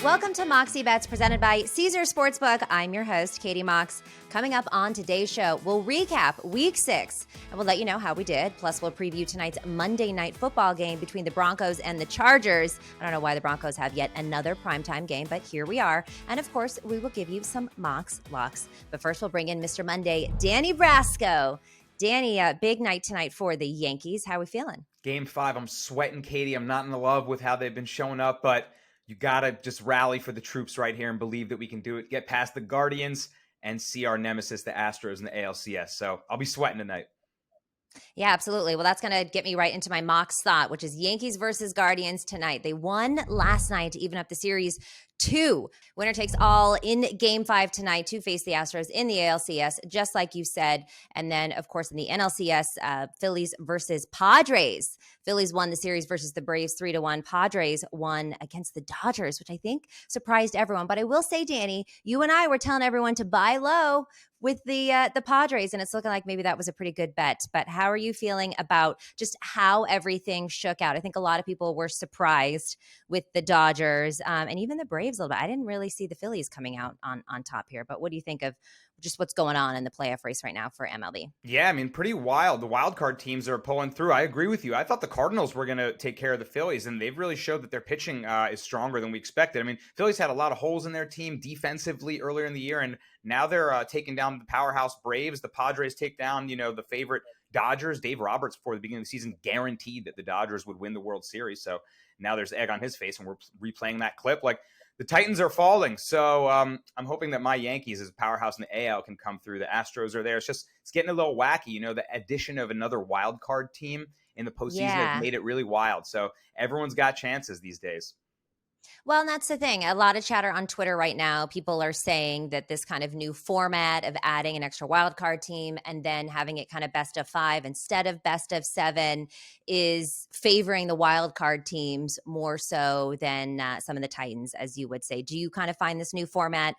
Welcome to Moxie Bets presented by Caesar Sportsbook. I'm your host, Katie Mox. Coming up on today's show, we'll recap Week 6 and we'll let you know how we did. Plus, we'll preview tonight's Monday night football game between the Broncos and the Chargers. I don't know why the Broncos have yet another primetime game, but here we are. And of course, we will give you some Mox Locks. But first, we'll bring in Mr. Monday, Danny Brasco. Danny, big night tonight for the Yankees. How are we feeling? Game 5, I'm sweating, Katie. I'm not in love with how they've been showing up, but you got to just rally for the troops right here and believe that we can do it. Get past the Guardians and see our nemesis, the Astros, in the ALCS. So I'll be sweating tonight. Yeah, absolutely. Well, that's going to get me right into my Mox thought, which is Yankees versus Guardians tonight. They won last night to even up the series 2. Winner takes all in Game 5 tonight to face the Astros in the ALCS, just like you said. And then, of course, in the NLCS, Phillies versus Padres. Phillies won the series versus the Braves 3-1. Padres won against the Dodgers, which I think surprised everyone. But I will say, Danny, you and I were telling everyone to buy low with the Padres, and it's looking like maybe that was a pretty good bet. But how are you feeling about just how everything shook out? I think a lot of people were surprised with the Dodgers and even the Braves a little bit. I didn't really see the Phillies coming out on top here. But what do you think of just what's going on in the playoff race right now for MLB? Yeah, I mean, pretty wild. The wild card teams are pulling through. I agree with you. I thought the Cardinals were going to take care of the Phillies, and they've really showed that their pitching is stronger than we expected. I mean, Phillies had a lot of holes in their team defensively earlier in the year, and now they're taking down the powerhouse Braves. The Padres take down, the favorite Dodgers. Dave Roberts, before the beginning of the season, guaranteed that the Dodgers would win the World Series. So now there's egg on his face, and we're replaying that clip. Like, the Titans are falling, so I'm hoping that my Yankees, as a powerhouse in the AL, can come through. The Astros are there. It's getting a little wacky. The addition of another wild card team in the postseason has made it really wild. So everyone's got chances these days. Well, and that's the thing. A lot of chatter on Twitter right now. People are saying that this kind of new format of adding an extra wildcard team and then having it kind of best of 5 instead of best of 7 is favoring the wildcard teams more so than some of the Titans, as you would say. Do you kind of find this new format,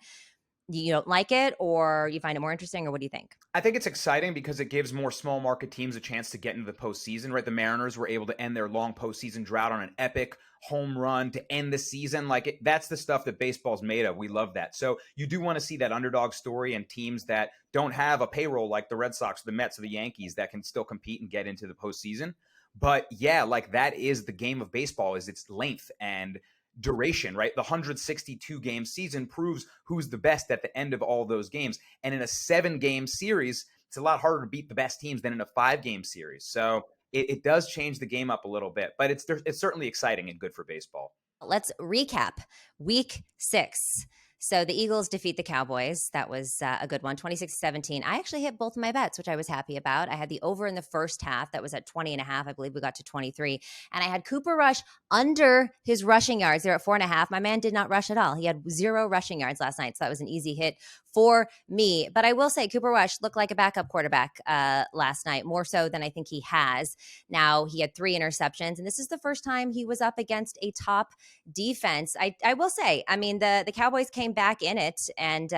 you don't like it, or you find it more interesting, or what do you think? I think it's exciting because it gives more small market teams a chance to get into the postseason, right? The Mariners were able to end their long postseason drought on an epic home run to end the season. That's the stuff that baseball's made of. We love that. So you do want to see that underdog story and teams that don't have a payroll like the Red Sox, the Mets, or the Yankees that can still compete and get into the postseason. But yeah, that is the game of baseball, is its length and duration, right? The 162 game season proves who's the best at the end of all those games. And in a 7-game series, it's a lot harder to beat the best teams than in a 5-game series. So it does change the game up a little bit, but it's certainly exciting and good for baseball. Let's recap Week 6. So the Eagles defeat the Cowboys. That was a good one, 26-17. I actually hit both of my bets, which I was happy about. I had the over in the first half. That was at 20.5. I believe we got to 23. And I had Cooper Rush under his rushing yards. They're at 4.5. My man did not rush at all. He had 0 rushing yards last night. So that was an easy hit for me. But I will say Cooper Rush looked like a backup quarterback last night, more so than I think he has. Now, he had 3 interceptions, and this is the first time he was up against a top defense. I will say, I mean, the Cowboys came back in it and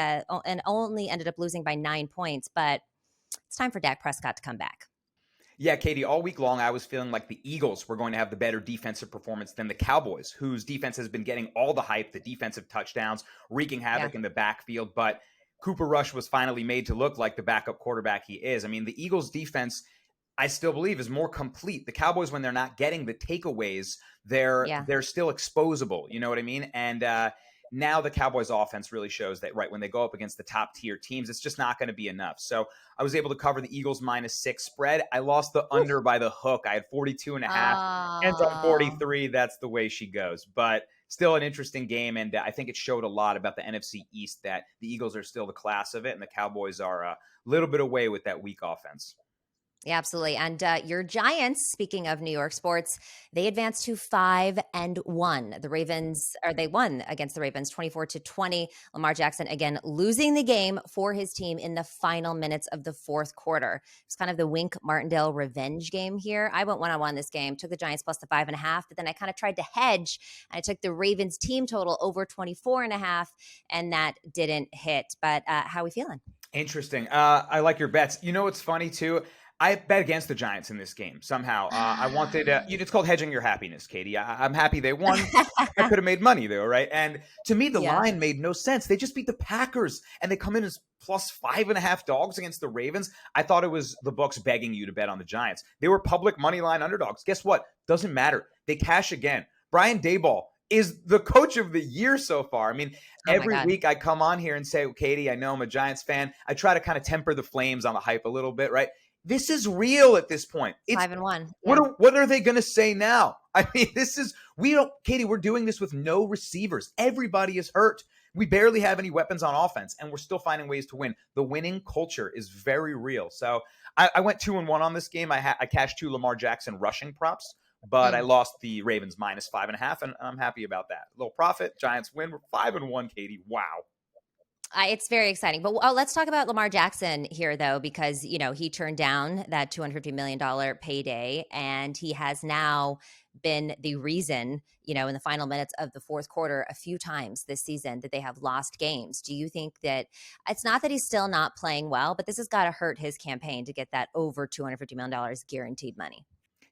only ended up losing by 9 points, but it's time for Dak Prescott to come back. Yeah, Katie, all week long, I was feeling like the Eagles were going to have the better defensive performance than the Cowboys, whose defense has been getting all the hype, the defensive touchdowns, wreaking havoc in the backfield. But Cooper Rush was finally made to look like the backup quarterback he is. I mean, the Eagles defense, I still believe, is more complete. The Cowboys, when they're not getting the takeaways, they're still exposable. You know what I mean? And now the Cowboys offense really shows that, right, when they go up against the top tier teams, it's just not going to be enough. So I was able to cover the Eagles -6 spread. I lost the under by the hook. I had 42.5. Ends on 43. That's the way she goes. But still an interesting game. And I think it showed a lot about the NFC East, that the Eagles are still the class of it, and the Cowboys are a little bit away with that weak offense. Yeah, absolutely. And your Giants, speaking of New York sports, they advanced to 5-1. The Ravens, or they won against the Ravens 24-20. Lamar Jackson, again, losing the game for his team in the final minutes of the fourth quarter. It's kind of the Wink Martindale revenge game here. I went 1-on-1 this game, took the Giants plus the 5.5, but then I kind of tried to hedge. And I took the Ravens team total over 24.5, and that didn't hit. But how are we feeling? Interesting. I like your bets. You know what's funny, too? I bet against the Giants in this game somehow. I wanted it's called hedging your happiness, Katie. I'm happy they won. I could have made money though, right? And to me, the Yeah. line made no sense. They just beat the Packers, and they come in as plus 5.5 dogs against the Ravens. I thought it was the books begging you to bet on the Giants. They were public money line underdogs. Guess what? Doesn't matter. They cash again. Brian Daboll is the coach of the year so far. I mean, every week I come on here and say, Katie, I know I'm a Giants fan. I try to kind of temper the flames on the hype a little bit, right? This is real at this point. It's 5-1. Yeah. What are they going to say now? I mean, Katie, we're doing this with no receivers. Everybody is hurt. We barely have any weapons on offense, and we're still finding ways to win. The winning culture is very real. So I went 2-1 on this game. I cashed 2 Lamar Jackson rushing props, but I lost the Ravens minus 5.5, and I'm happy about that. A little profit. Giants win. We're 5-1, Katie. Wow. It's very exciting. But let's talk about Lamar Jackson here, though, because, he turned down that $250 million payday, and he has now been the reason, in the final minutes of the fourth quarter a few times this season that they have lost games. Do you think that it's not that he's still not playing well, but this has got to hurt his campaign to get that over $250 million guaranteed money?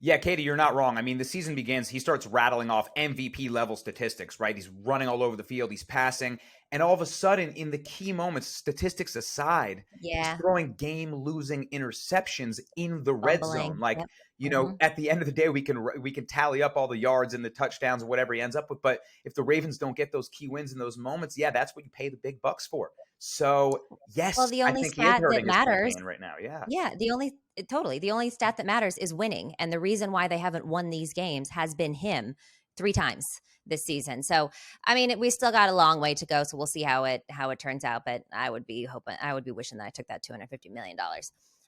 Yeah, Katie, you're not wrong. I mean, the season begins, he starts rattling off MVP level statistics, right? He's running all over the field, he's passing, and all of a sudden, in the key moments, statistics aside, he's throwing game-losing interceptions in the red zone. Like, at the end of the day, we can tally up all the yards and the touchdowns and whatever he ends up with. But if the Ravens don't get those key wins in those moments, that's what you pay the big bucks for. So yes, the only I think stat that matters right now. The only stat that matters is winning, and the reason why they haven't won these games has been him 3 times this season. So I mean, we still got a long way to go, so we'll see how it turns out. But I would be wishing that I took that $250 million.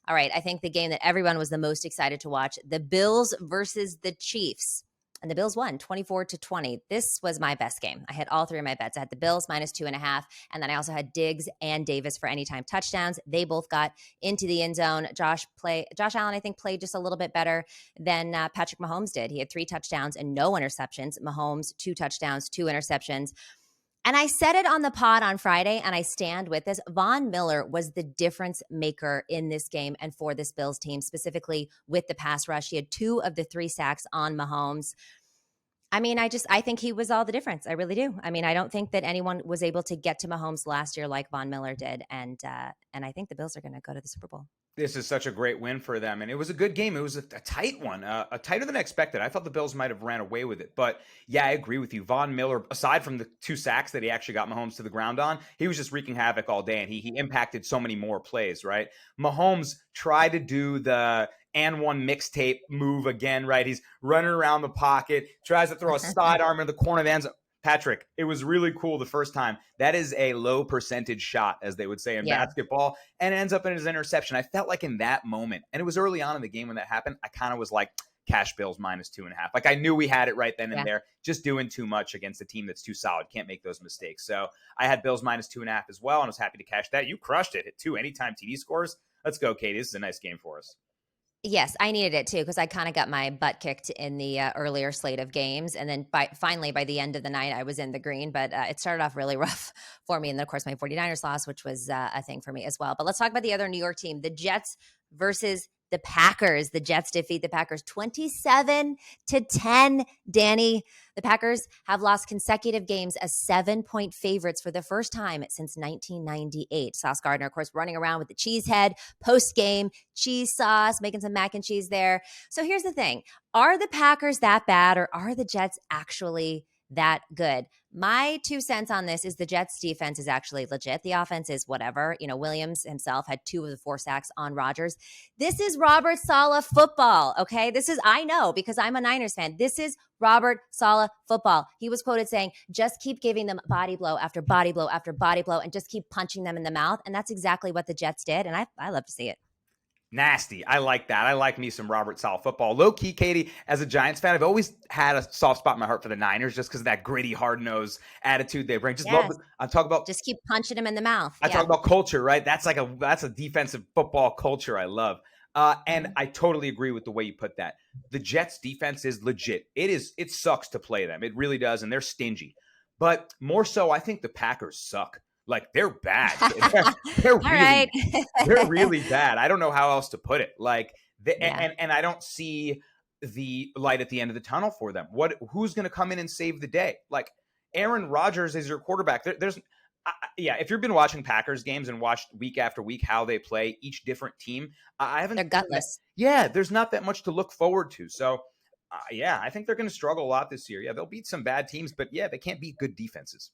All right, I think the game that everyone was the most excited to watch, the Bills versus the Chiefs. And the Bills won 24-20. This was my best game. I had all 3 of my bets. I had the Bills minus 2.5. And then I also had Diggs and Davis for anytime touchdowns. They both got into the end zone. Josh Allen, I think, played just a little bit better than Patrick Mahomes did. He had 3 touchdowns and no interceptions. Mahomes, 2 touchdowns, 2 interceptions. And I said it on the pod on Friday, and I stand with this. Von Miller was the difference maker in this game and for this Bills team, specifically with the pass rush. He had 2 of the 3 sacks on Mahomes. I mean, I think he was all the difference. I really do. I mean, I don't think that anyone was able to get to Mahomes last year like Von Miller did. And I think the Bills are going to go to the Super Bowl. This is such a great win for them. And it was a good game. It was a tight one, tighter than expected. I thought the Bills might have ran away with it. But yeah, I agree with you. Von Miller, aside from the 2 sacks that he actually got Mahomes to the ground on, he was just wreaking havoc all day. And he impacted so many more plays, right? Mahomes tried to do the and one mixtape move again, right? He's running around the pocket, tries to throw a sidearm in the corner of the end zone. Patrick, it was really cool the first time. That is a low percentage shot, as they would say in basketball, and it ends up in his interception. I felt like in that moment, and it was early on in the game when that happened, I kind of was like, cash Bills minus 2.5. Like I knew we had it right then and there, just doing too much against a team that's too solid. Can't make those mistakes. So I had Bills minus 2.5 as well, and I was happy to cash that. You crushed it at 2 anytime TD scores. Let's go, Katie. This is a nice game for us. Yes, I needed it too because I kind of got my butt kicked in the earlier slate of games. And then finally, by the end of the night, I was in the green. But it started off really rough for me. And then, of course, my 49ers lost, which was a thing for me as well. But let's talk about the other New York team, the Jets versus the Packers. The Jets defeat the Packers 27-10. Danny, the Packers have lost consecutive games as 7-point favorites for the first time since 1998. Sauce Gardner, of course, running around with the cheese head post-game, cheese sauce, making some mac and cheese there. So here's the thing. Are the Packers that bad, or are the Jets actually that good? My 2 cents on this is the Jets defense is actually legit. The offense is whatever. Williams himself had 2 of the 4 sacks on Rodgers. This is Robert Saleh football, okay? I know because I'm a Niners fan. This is Robert Saleh football. He was quoted saying, just keep giving them body blow after body blow after body blow and just keep punching them in the mouth. And that's exactly what the Jets did. And I love to see it. Nasty. I like that. I like me some Robert Saleh football. Low key, Katie, as a Giants fan, I've always had a soft spot in my heart for the Niners just because of that gritty, hard-nosed attitude they bring. Love it. I talk about just keep punching him in the mouth. I talk about culture, right? That's a defensive football culture I love. And I totally agree with the way you put that. The Jets defense is legit. It sucks to play them. It really does. And they're stingy. But more so, I think the Packers suck. Like they're bad. They're really bad. I don't know how else to put it. Like And I don't see the light at the end of the tunnel for them. Who's going to come in and save the day? Like Aaron Rodgers is your quarterback. If you've been watching Packers games and watched week after week how they play each different team, I haven't. They're gutless. There's not that much to look forward to. So, I think they're going to struggle a lot this year. Yeah, they'll beat some bad teams, but they can't beat good defenses.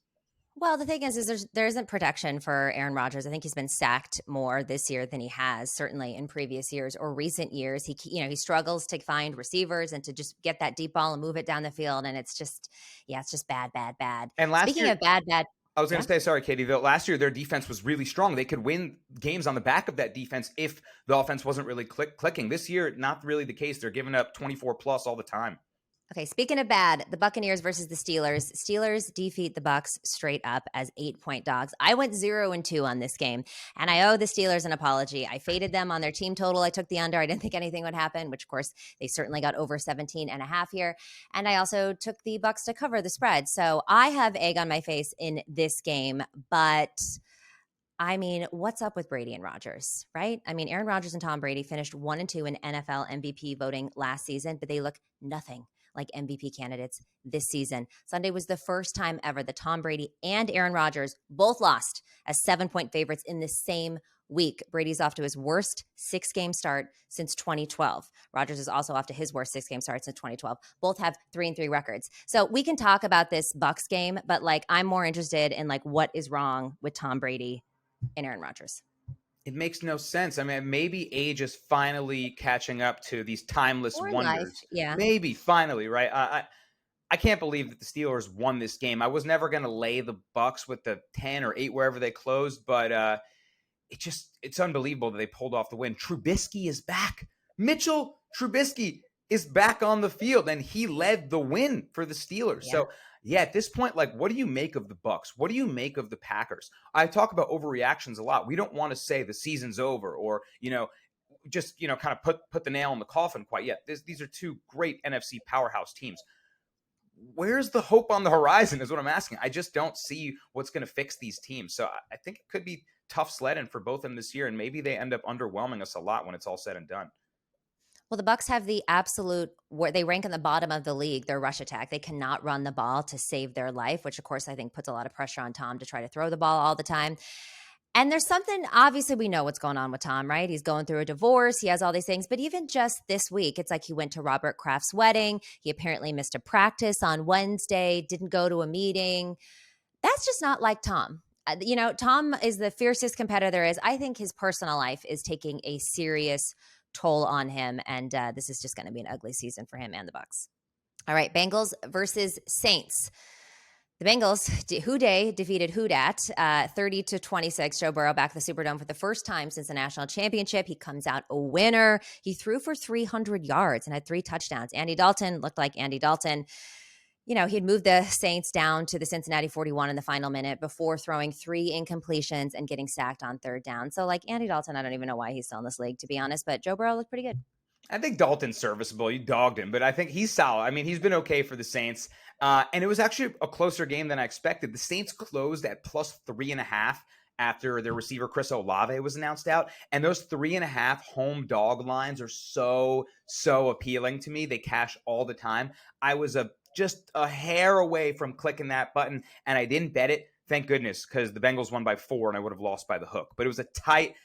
Well, the thing is there isn't protection for Aaron Rodgers. I think he's been sacked more this year than he has certainly in previous years or recent years. He struggles to find receivers and to just get that deep ball and move it down the field, and it's just bad. And Speaking of bad. I was going to say, sorry, Katie, though, last year their defense was really strong. They could win games on the back of that defense if the offense wasn't really clicking. This year, not really the case. They're giving up 24 plus all the time. Okay, speaking of bad, the Buccaneers versus the Steelers. Steelers defeat the Bucs straight up as 8-point dogs. I went 0-2 on this game, and I owe the Steelers an apology. I faded them on their team total. I took the under. I didn't think anything would happen, which, of course, they certainly got over 17.5 here. And I also took the Bucs to cover the spread. So I have egg on my face in this game, but I mean, what's up with Brady and Rodgers, right? I mean, Aaron Rodgers and Tom Brady finished 1-2 in NFL MVP voting last season, but they look nothing like MVP candidates this season. Sunday was the first time ever that Tom Brady and Aaron Rodgers both lost as 7-point favorites in the same week. Brady's off to his worst 6-game start since 2012. Rodgers is also off to his worst 6-game start since 2012. Both have 3-3 records. So we can talk about this Bucs game, but I'm more interested in what is wrong with Tom Brady and Aaron Rodgers. It makes no sense. I mean, maybe age is finally catching up to these timeless wonders. Life. Yeah. Maybe finally, right? I can't believe that the Steelers won this game. I was never going to lay the Bucs with the 10 or 8 wherever they closed, but it's unbelievable that they pulled off the win. Trubisky is back. Mitchell Trubisky is back on the field, and he led the win for the Steelers. Yeah. So, at this point, what do you make of the Bucs? What do you make of the Packers? I talk about overreactions a lot. We don't want to say the season's over or, kind of put the nail in the coffin quite yet. These are two great NFC powerhouse teams. Where's the hope on the horizon is what I'm asking. I just don't see what's going to fix these teams. So I think it could be tough sledding for both of them this year, and maybe they end up underwhelming us a lot when it's all said and done. Well, the Bucs have the absolute – they rank in the bottom of the league, their rush attack. They cannot run the ball to save their life, which, of course, I think puts a lot of pressure on Tom to try to throw the ball all the time. And there's something – obviously, we know what's going on with Tom, right? He's going through a divorce. He has all these things. But even just this week, it's like he went to Robert Kraft's wedding. He apparently missed a practice on Wednesday, didn't go to a meeting. That's just not like Tom. Tom is the fiercest competitor there is. I think his personal life is taking a serious toll on him, and this is just going to be an ugly season for him and the Bucs. All right, Bengals versus Saints. The Bengals, Houday defeated Houdat 30-26. Joe Burrow back at the Superdome for the first time since the national championship. He comes out a winner. He threw for 300 yards and had 3 touchdowns. Andy Dalton looked like Andy Dalton. He'd moved the Saints down to the Cincinnati 41 in the final minute before throwing 3 incompletions and getting sacked on 3rd down. So, Andy Dalton, I don't even know why he's still in this league, to be honest, but Joe Burrow looked pretty good. I think Dalton's serviceable. You dogged him, but I think he's solid. I mean, he's been okay for the Saints. And it was actually a closer game than I expected. The Saints closed at plus 3.5 after their receiver Chris Olave was announced out. And those 3.5 home dog lines are so appealing to me. They cash all the time. I was just a hair away from clicking that button, and I didn't bet it. Thank goodness, because the Bengals won by 4 and I would have lost by the hook. But it was a tight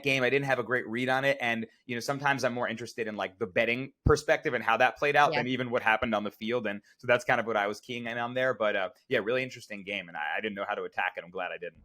game. I didn't have a great read on it. And, sometimes I'm more interested in the betting perspective and how that played out than even what happened on the field. And so that's kind of what I was keying in on there. But really interesting game. And I didn't know how to attack it. I'm glad I didn't.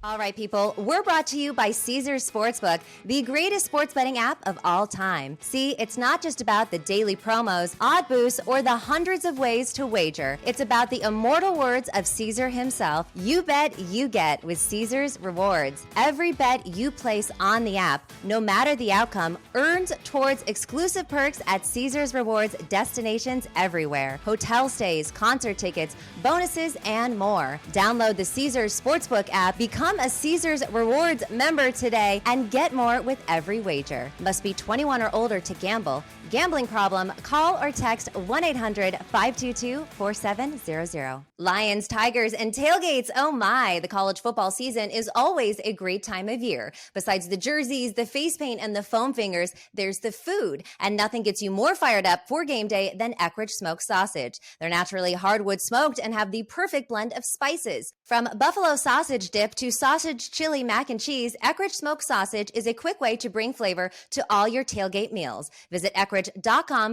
All right, people, we're brought to you by Caesars Sportsbook, the greatest sports betting app of all time. See, it's not just about the daily promos, odd boosts, or the hundreds of ways to wager. It's about the immortal words of Caesar himself. You bet, you get with Caesars Rewards. Every bet you place on the app, no matter the outcome, earns towards exclusive perks at Caesars Rewards destinations everywhere. Hotel stays, concert tickets, bonuses, and more. Download the Caesars Sportsbook app, become a Caesars Rewards member today, and get more with every wager. Must be 21 or older to gamble. Gambling problem? Call or text 1-800-522-4700. Lions, Tigers, and tailgates. Oh my, the college football season is always a great time of year. Besides the jerseys, the face paint, and the foam fingers, there's the food. And nothing gets you more fired up for game day than Eckrich smoked sausage. They're naturally hardwood smoked and have the perfect blend of spices. From buffalo sausage dip to sausage chili mac and cheese, Eckrich smoked sausage is a quick way to bring flavor to all your tailgate meals. Visit Eckrich.com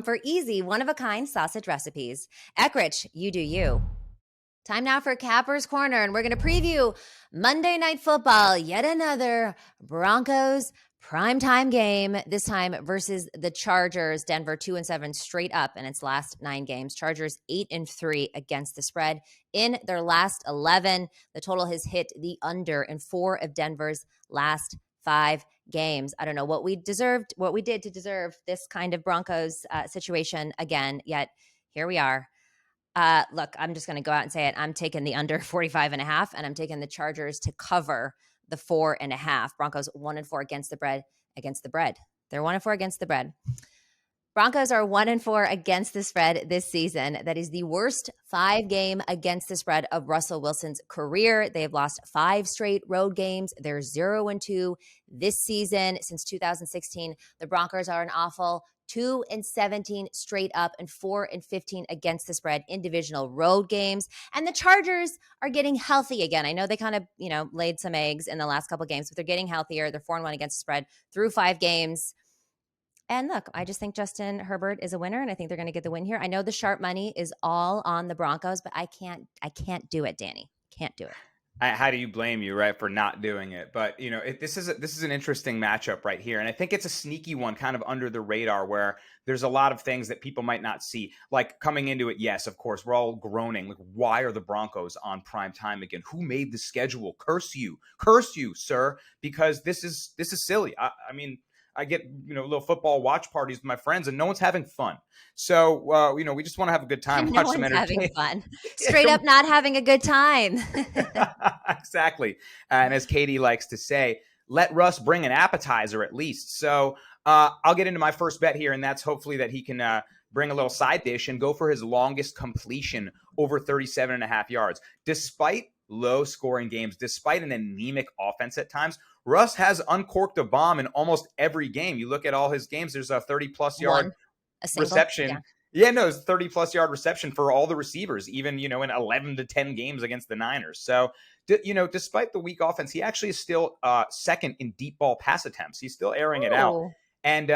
for easy, one-of-a-kind sausage recipes. Eckrich, you do you. Time now for Capper's Corner, and we're going to preview Monday Night Football, yet another Broncos primetime game, this time versus the Chargers. Denver 2-7 straight up in its last 9 games. Chargers 8-3 against the spread in their last 11. The total has hit the under in 4 of Denver's last 5 games. I don't know what we did to deserve this kind of Broncos situation again, yet here we are. Look, I'm just going to go out and say it. I'm taking the under 45.5, and I'm taking the Chargers to cover the 4.5. Broncos 1-4 against the bread. They're 1-4 against the bread. Broncos are 1-4 against the spread this season. That is the worst 5-game against the spread of Russell Wilson's career. They have lost 5 straight road games. They're 0-2 this season. Since 2016, the Broncos are an awful 2-17 straight up and 4-15 against the spread in divisional road games. And the Chargers are getting healthy again. I know they kind of, laid some eggs in the last couple of games, but they're getting healthier. They're 4-1 against the spread through 5 games. And look, I just think Justin Herbert is a winner, and I think they're going to get the win here. I know the sharp money is all on the Broncos, but I can't do it, Danny. Can't do it. How do you blame you, right, for not doing it? But, this is an interesting matchup right here. And I think it's a sneaky one, kind of under the radar, where there's a lot of things that people might not see. Like coming into it, yes, of course, we're all groaning. Like, why are the Broncos on prime time again? Who made the schedule? Curse you, sir, because this is silly. I mean, I get, little football watch parties with my friends, and no one's having fun. So, we just want to have a good time. No one's having fun. Straight up not having a good time. Exactly. And as Katie likes to say, let Russ bring an appetizer at least. So I'll get into my first bet here, and that's hopefully that he can bring a little side dish and go for his longest completion over 37.5 yards. Despite low-scoring games, despite an anemic offense at times, Russ has uncorked a bomb in almost every game. You look at all his games, there's a 30-plus yard reception. Yeah, no, it's 30-plus yard reception for all the receivers, even, in 11 to 10 games against the Niners. So, despite the weak offense, he actually is still second in deep ball pass attempts. He's still airing it out. And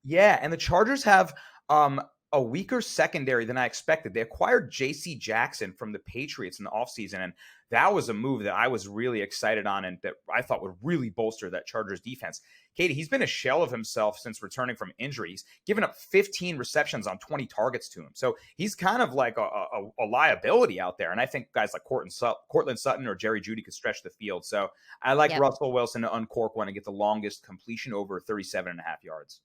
yeah, and the Chargers have a weaker secondary than I expected. They acquired J.C. Jackson from the Patriots in the offseason, and that was a move that I was really excited on and that I thought would really bolster that Chargers defense. Katie, he's been a shell of himself since returning from injuries, giving up 15 receptions on 20 targets to him. So he's kind of like a liability out there. And I think guys like Cortland Sutton or Jerry Jeudy could stretch the field. So I like Russell Wilson to uncork one and get the longest completion over 37.5 yards.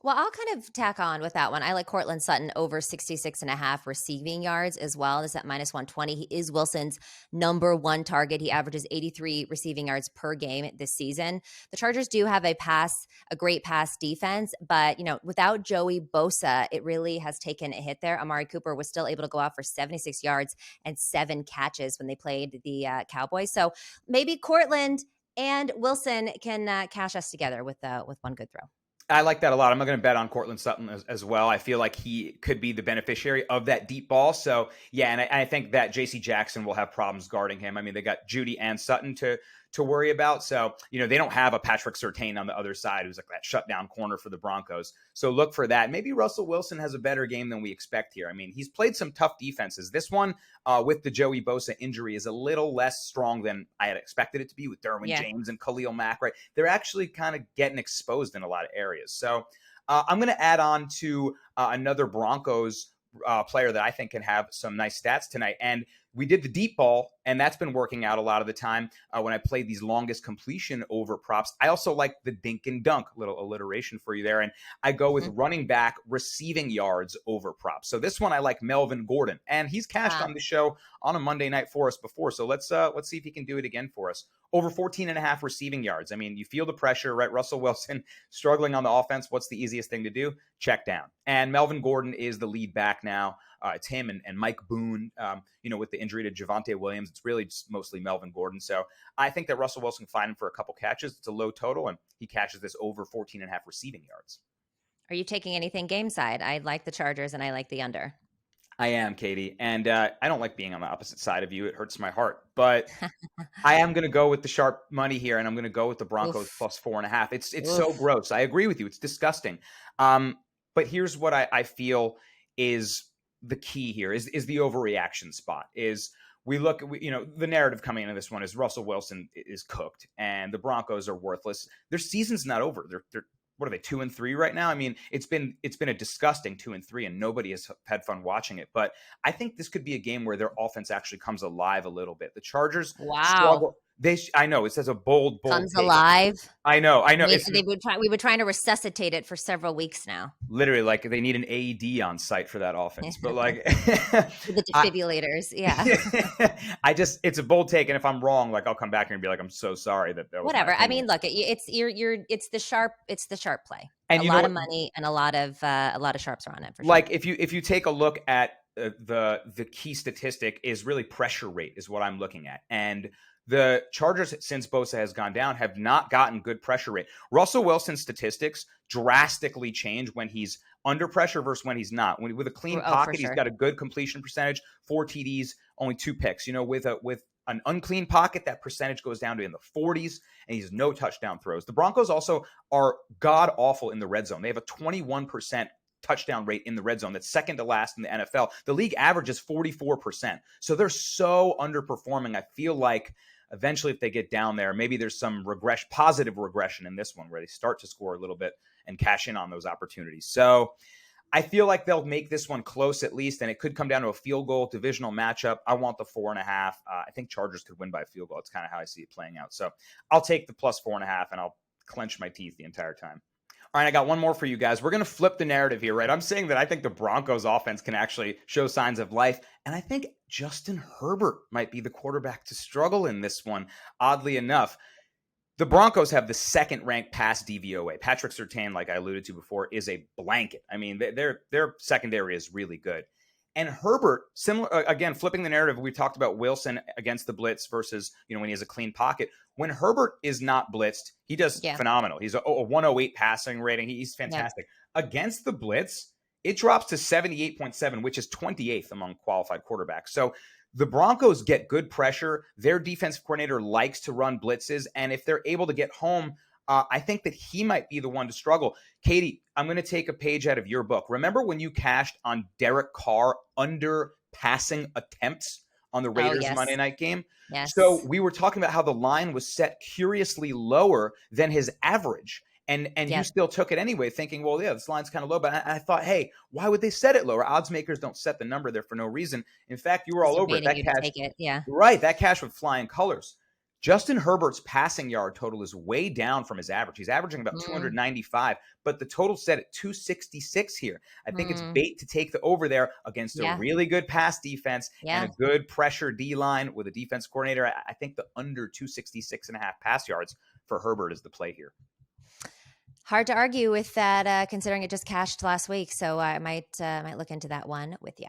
Well, I'll kind of tack on with that one. I like Cortland Sutton over 66.5 receiving yards as well. This at -120. He is Wilson's number 1 target. He averages 83 receiving yards per game this season. The Chargers do have a great pass defense, but without Joey Bosa, it really has taken a hit there. Amari Cooper was still able to go out for 76 yards and 7 catches when they played the Cowboys. So maybe Cortland and Wilson can cash us together with one good throw. I like that a lot. I'm going to bet on Cortland Sutton as well. I feel like he could be the beneficiary of that deep ball. So, yeah, and I think that J.C. Jackson will have problems guarding him. I mean, they got Jeudy and Sutton to worry about. So, they don't have a Patrick Surtain on the other side who's like that shutdown corner for the Broncos. So look for that. Maybe Russell Wilson has a better game than we expect here. I mean, he's played some tough defenses. This one with the Joey Bosa injury is a little less strong than I had expected it to be with Derwin James and Khalil Mack, right? They're actually kind of getting exposed in a lot of areas. So I'm going to add on to another Broncos player that I think can have some nice stats tonight. And we did the deep ball, and that's been working out a lot of the time when I played these longest completion over props. I also like the dink and dunk, little alliteration for you there. And I go with running back receiving yards over props. So this one, I like Melvin Gordon, and he's cashed on the show on a Monday night for us before. So let's see if he can do it again for us. Over 14.5 receiving yards. I mean, you feel the pressure, right? Russell Wilson struggling on the offense. What's the easiest thing to do? Check down. And Melvin Gordon is the lead back now. It's him and Mike Boone. With the injury to Javonte Williams, it's really just mostly Melvin Gordon. So I think that Russell Wilson can find him for a couple catches. It's a low total, and he catches this over 14.5 receiving yards. Are you taking anything game side? I like the Chargers, and I like the under. I am, Katie, and I don't like being on the opposite side of you. It hurts my heart, but I am going to go with the sharp money here, and I'm going to go with the Broncos plus 4.5. It's so gross. I agree with you. It's disgusting. But here's what I feel is the key here is the overreaction spot. Is we look, the narrative coming into this one is Russell Wilson is cooked, and the Broncos are worthless. Their season's not over. They're what are they, 2-3 right now? I mean, it's been a disgusting 2-3, and nobody has had fun watching it. But I think this could be a game where their offense actually comes alive a little bit. The Chargers struggle. I know it says a bold comes take. Alive. I know. We were trying to resuscitate it for several weeks now. Literally, like they need an AED on site for that offense. But like the defibrillators, it's a bold take, and if I'm wrong, like I'll come back here and be like, I'm so sorry that was whatever. I mean, look, it's the sharp play, and a lot of money and a lot of sharps are on it. For sure. Like if you take a look at the key statistic is really pressure rate is what I'm looking at, and the Chargers, since Bosa has gone down, have not gotten good pressure rate. Russell Wilson's statistics drastically change when he's under pressure versus when he's not. With a clean pocket, he's got a good completion percentage, 4 TDs, only 2 picks. With an unclean pocket, that percentage goes down to in the 40s, and he's no touchdown throws. The Broncos also are god awful in the red zone. They have a 21% touchdown rate in the red zone. That's second to last in the NFL. The league average is 44%. So they're so underperforming. I feel like eventually, if they get down there, maybe there's some positive regression in this one where they start to score a little bit and cash in on those opportunities. So I feel like they'll make this one close at least, and it could come down to a field goal divisional matchup. I want the 4.5. I think Chargers could win by a field goal. It's kind of how I see it playing out. So I'll take the plus 4.5, and I'll clench my teeth the entire time. All right, I got one more for you guys. We're going to flip the narrative here, right? I'm saying that I think the Broncos offense can actually show signs of life, and I think Justin Herbert might be the quarterback to struggle in this one, oddly enough. The Broncos have the second-ranked pass DVOA. Patrick Surtain, like I alluded to before, is a blanket. I mean, their secondary is really good. And Herbert, similar again, flipping the narrative, we talked about Wilson against the blitz versus, when he has a clean pocket. When Herbert is not blitzed, he does phenomenal. He's a 108 passing rating. He's fantastic. Against the blitz, it drops to 78.7, which is 28th among qualified quarterbacks. So the Broncos get good pressure. Their defensive coordinator likes to run blitzes. And if they're able to get home, I think that he might be the one to struggle. Katie, I'm going to take a page out of your book. Remember when you cashed on Derek Carr under passing attempts on the Raiders Monday night game? Yes. So we were talking about how the line was set curiously lower than his average. And you still took it anyway, thinking, well, yeah, this line's kind of low. But I thought, hey, why would they set it lower? Odds makers don't set the number there for no reason. In fact, you were all over it. That cash, right? That cash with flying colors. Justin Herbert's passing yard total is way down from his average. He's averaging about 295, but the total set at 266 here. I think it's bait to take the over there against a really good pass defense and a good pressure D-line with a defense coordinator. I think the under 266.5 pass yards for Herbert is the play here. Hard to argue with that, considering it just cashed last week. So I might look into that one with you.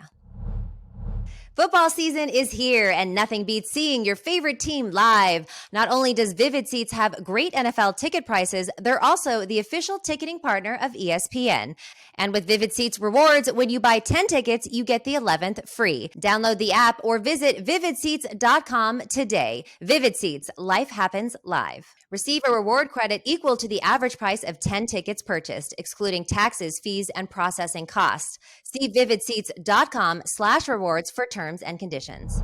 Football season is here, and nothing beats seeing your favorite team live. Not only does Vivid Seats have great NFL ticket prices, they're also the official ticketing partner of ESPN. And with Vivid Seats rewards, when you buy 10 tickets, you get the 11th free. Download the app or visit vividseats.com today. Vivid Seats, life happens live. Receive a reward credit equal to the average price of 10 tickets purchased, excluding taxes, fees, and processing costs. See vividseats.com/rewards for terms and conditions.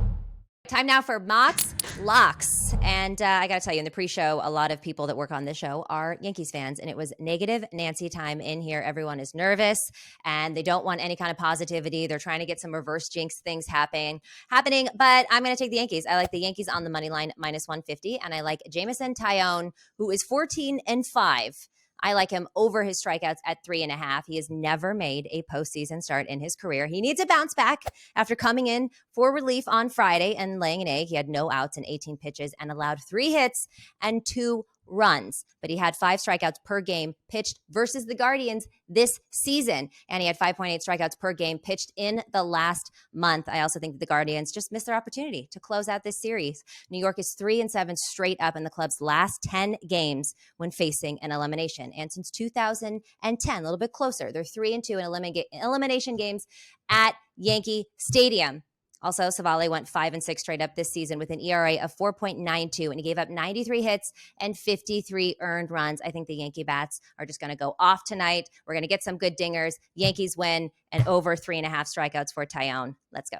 Time now for Mox Locks. And I got to tell you, in the pre-show, a lot of people that work on this show are Yankees fans. And it was negative Nancy time in here. Everyone is nervous and they don't want any kind of positivity. They're trying to get some reverse jinx things happening. But I'm going to take the Yankees. I like the Yankees on the money line, -150. And I like Jameson Taillon, who is 14-5. I like him over his strikeouts at 3.5. He has never made a postseason start in his career. He needs a bounce back after coming in for relief on Friday and laying an egg. He had no outs in 18 pitches and allowed 3 hits and 2 runs, but he had 5 strikeouts per game pitched versus the Guardians this season, and he had 5.8 strikeouts per game pitched in the last month. I also think that the Guardians just missed their opportunity to close out this series. New York is 3-7 straight up in the club's last 10 games when facing an elimination, and since 2010, a little bit closer, they're 3-2 in elimination games at Yankee Stadium. Also, Savale went 5-6 straight up this season with an ERA of 4.92, and he gave up 93 hits and 53 earned runs. I think the Yankee bats are just going to go off tonight. We're going to get some good dingers. Yankees win and over 3.5 strikeouts for Taillon. Let's go.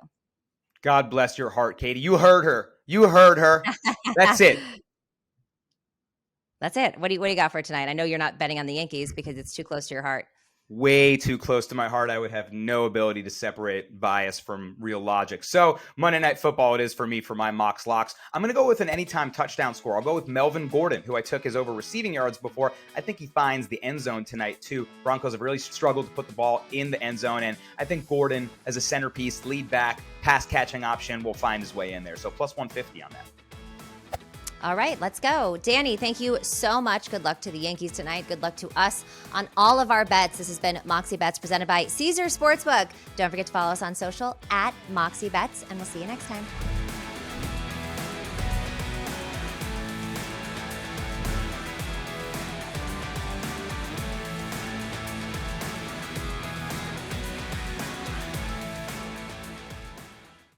God bless your heart, Katie. You heard her. You heard her. That's it. That's it. What do you got for tonight? I know you're not betting on the Yankees because it's too close to your heart. Way too close to my heart. I would have no ability to separate bias from real logic. So Monday Night Football it is for me for my Mox Locks. I'm going to go with an anytime touchdown score. I'll go with Melvin Gordon, who I took as over receiving yards before. I think he finds the end zone tonight too. Broncos have really struggled to put the ball in the end zone, and I think Gordon as a centerpiece, lead back, pass catching option will find his way in there. So plus 150 on that. All right, let's go. Danny, thank you so much. Good luck to the Yankees tonight. Good luck to us on all of our bets. This has been Moxie Bets presented by Caesars Sportsbook. Don't forget to follow us on social at Moxie Bets, and we'll see you next time.